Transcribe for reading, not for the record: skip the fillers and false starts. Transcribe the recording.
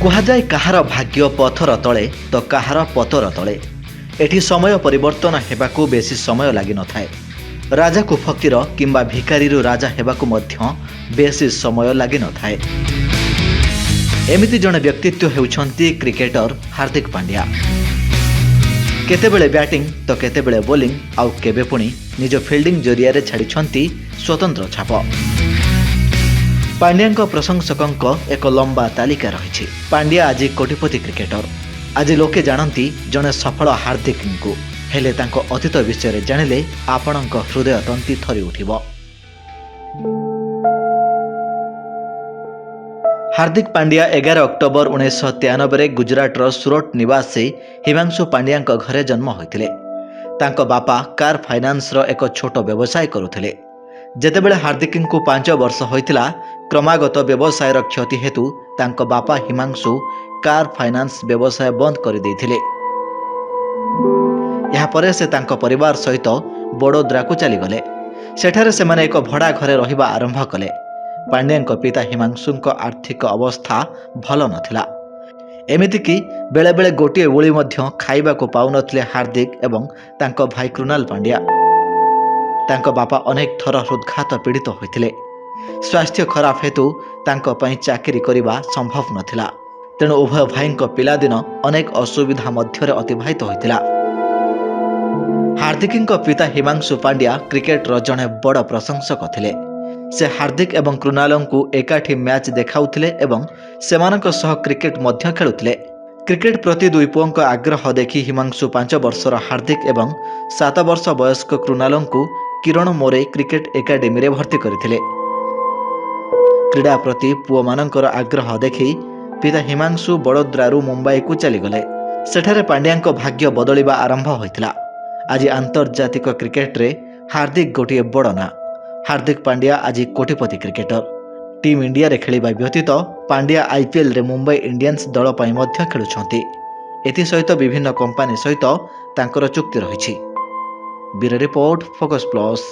କୁହାଯାଏ କାହାର ଭାଗ୍ୟ ପଥର ତଳେ ତ କାହାର ପତର ତଳେ। ଏଠି ସମୟ ପରିବର୍ତ୍ତନ ହେବାକୁ ବେଶୀ ସମୟ ଲାଗିନଥାଏ। ରାଜାକୁ ଫକୀର କିମ୍ବା ଭିକାରୀରୁ ରାଜା ହେବାକୁ ମଧ୍ୟ ବେଶୀ ସମୟ ଲାଗିନଥାଏ। ଏମିତି ଜଣେ ବ୍ୟକ୍ତିତ୍ୱ ହେଉଛନ୍ତି କ୍ରିକେଟର ହାର୍ଦ୍ଦିକ ପାଣ୍ଡ୍ୟା। କେତେବେଳେ ବ୍ୟାଟିଂ ତ କେତେବେଳେ ବୋଲିଂ, ଆଉ କେବେ ପୁଣି ନିଜ ଫିଲ୍ଡିଂ ଜରିଆରେ ଛାଡ଼ିଛନ୍ତି ସ୍ୱତନ୍ତ୍ର ଛାପ। ପାଣ୍ଡ୍ୟାଙ୍କ ପ୍ରଶଂସକଙ୍କ ଏକ ଲମ୍ବା ତାଲିକା ରହିଛି। ପାଣ୍ଡ୍ୟା ଆଜି କୋଟିପତି କ୍ରିକେଟର। ଆଜି ଲୋକେ ଜାଣନ୍ତି ଜଣେ ସଫଳ ହାର୍ଦ୍ଦିକଙ୍କୁ, ହେଲେ ତାଙ୍କ ଅତୀତ ବିଷୟରେ ଜାଣିଲେ ଆପଣଙ୍କ ହୃଦୟ ତନ୍ତି ଥରି ଉଠିବ। ହାର୍ଦ୍ଦିକ ପାଣ୍ଡ୍ୟା 11 ଅକ୍ଟୋବର 1993ରେ ଗୁଜରାଟର ସୁରଟ ନିବାସୀ ହିମାଂଶୁ ପାଣ୍ଡ୍ୟାଙ୍କ ଘରେ ଜନ୍ମ ହୋଇଥିଲେ। ତାଙ୍କ ବାପା କାର୍ ଫାଇନାନ୍ସର ଏକ ଛୋଟ ବ୍ୟବସାୟ କରୁଥିଲେ। ଯେତେବେଳେ ହାର୍ଦ୍ଦିକଙ୍କୁ 5 ବର୍ଷ ହୋଇଥିଲା, କ୍ରମାଗତ ବ୍ୟବସାୟର କ୍ଷତି ହେତୁ ତାଙ୍କ ବାପା ହିମାଂଶୁ କାର୍ ଫାଇନାନ୍ସ ବ୍ୟବସାୟ ବନ୍ଦ କରିଦେଇଥିଲେ। ଏହାପରେ ସେ ତାଙ୍କ ପରିବାର ସହିତ ବଡୋଦ୍ରାକୁ ଚାଲିଗଲେ। ସେଠାରେ ସେମାନେ ଏକ ଭଡ଼ା ଘରେ ରହିବା ଆରମ୍ଭ କଲେ। ପାଣ୍ଡ୍ୟାଙ୍କ ପିତା ହିମାଂଶୁଙ୍କ ଆର୍ଥିକ ଅବସ୍ଥା ଭଲ ନଥିଲା। ଏମିତିକି ବେଳେବେଳେ ଗୋଟିଏ ଓଳି ମଧ୍ୟ ଖାଇବାକୁ ପାଉନଥିଲେ ହାର୍ଦ୍ଦିକ ଏବଂ ତାଙ୍କ ଭାଇ କୃଣାଲ ପାଣ୍ଡ୍ୟା। ତାଙ୍କ ବାପା ଅନେକ ଥର ହୃଦଘାତ ପୀଡ଼ିତ ହୋଇଥିଲେ। ସ୍ୱାସ୍ଥ୍ୟ ଖରାପ ହେତୁ ତାଙ୍କ ପାଇଁ ଚାକିରି କରିବା ସମ୍ଭବ ନଥିଲା। ତେଣୁ ଉଭୟ ଭାଇଙ୍କ ପିଲାଦିନ ଅନେକ ଅସୁବିଧା ମଧ୍ୟରେ ଅତିବାହିତ ହୋଇଥିଲା। ହାର୍ଦ୍ଦିକଙ୍କ ପିତା ହିମାଂଶୁ ପାଣ୍ଡ୍ୟା କ୍ରିକେଟର ଜଣେ ବଡ଼ ପ୍ରଶଂସକ ଥିଲେ। ସେ ହାର୍ଦ୍ଦିକ ଏବଂ କୃଣାଲଙ୍କୁ ଏକାଠି ମ୍ୟାଚ୍ ଦେଖାଉଥିଲେ ଏବଂ ସେମାନଙ୍କ ସହ କ୍ରିକେଟ ମଧ୍ୟ ଖେଳୁଥିଲେ। କ୍ରିକେଟ ପ୍ରତି ଦୁଇ ପୁଅଙ୍କ ଆଗ୍ରହ ଦେଖି ହିମାଂଶୁ 5 ବର୍ଷର ହାର୍ଦ୍ଦିକ ଏବଂ 7 ବର୍ଷ ବୟସ୍କ କୃଣାଲଙ୍କୁ କିରଣ ମୋରେ କ୍ରିକେଟ ଏକାଡେମୀରେ ଭର୍ତ୍ତି କରିଥିଲେ। କ୍ରୀଡ଼ା ପ୍ରତି ପୁଅମାନଙ୍କର ଆଗ୍ରହ ଦେଖି ପିତା ହିମାଂଶୁ ବଡୋଦ୍ରାରୁ ମୁମ୍ବାଇକୁ ଚାଲିଗଲେ। ସେଠାରେ ପାଣ୍ଡ୍ୟାଙ୍କ ଭାଗ୍ୟ ବଦଳିବା ଆରମ୍ଭ ହୋଇଥିଲା। ଆଜି ଆନ୍ତର୍ଜାତିକ କ୍ରିକେଟରେ ହାର୍ଦ୍ଦିକ ଗୋଟିଏ ବଡ଼ ନାଁ। ହାର୍ଦ୍ଦିକ ପାଣ୍ଡ୍ୟା ଆଜି କୋଟିପତି କ୍ରିକେଟର। ଟିମ୍ ଇଣ୍ଡିଆରେ ଖେଳିବା ବ୍ୟତୀତ ପାଣ୍ଡ୍ୟା IPLରେ ମୁମ୍ବାଇ ଇଣ୍ଡିଆନ୍ସ ଦଳ ପାଇଁ ମଧ୍ୟ ଖେଳୁଛନ୍ତି। ଏଥିସହିତ ବିଭିନ୍ନ କମ୍ପାନୀ ସହିତ ତାଙ୍କର ଚୁକ୍ତି ରହିଛି। Bureau report, focus plus.